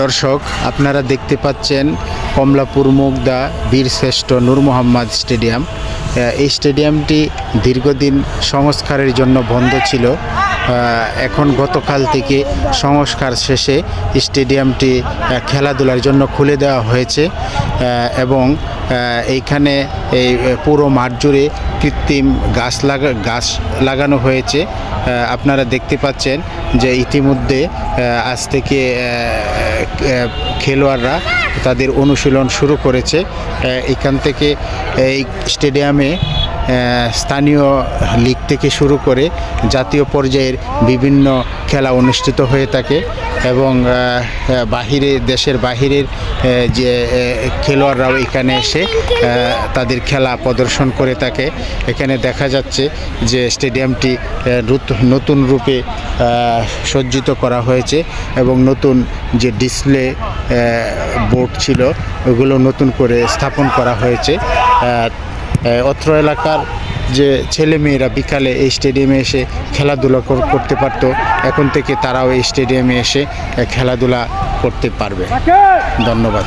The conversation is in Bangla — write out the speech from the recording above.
দর্শক, আপনারা দেখতে পাচ্ছেন কমলাপুর মুগদা বীরশ্রেষ্ঠ নূর মোহাম্মদ স্টেডিয়াম। এই স্টেডিয়ামটি দীর্ঘদিন সংস্কারের জন্য বন্ধ ছিল। এখন গতকাল থেকে সংস্কার শেষে স্টেডিয়ামটি খেলাধুলার জন্য খুলে দেওয়া হয়েছে এবং এইখানে এই পুরো মাঠ জুড়ে কৃত্রিম গাছ লাগানো হয়েছে। আপনারা দেখতে পাচ্ছেন যে ইতিমধ্যে আজ থেকে খেলোয়াড়রা তাদের অনুশীলন শুরু করেছে। এখান থেকে এই স্টেডিয়ামে স্থানীয় লীগ থেকে শুরু করে জাতীয় পর্যায়ের বিভিন্ন খেলা অনুষ্ঠিত হয়ে থাকে এবং দেশের বাহিরের যে খেলোয়াড়রাও এখানে এসে তাদের খেলা প্রদর্শন করে থাকে। এখানে দেখা যাচ্ছে যে স্টেডিয়ামটি নতুন রূপে সজ্জিত করা হয়েছে এবং নতুন যে ডিসপ্লে বোর্ড ছিল ওগুলো নতুন করে স্থাপন করা হয়েছে। অত্র এলাকার যে ছেলেমেয়েরা বিকালে এই স্টেডিয়ামে এসে খেলাধুলা করতে পারতো, এখন থেকে তারাও এই স্টেডিয়ামে এসে খেলাধুলা করতে পারবে। ধন্যবাদ।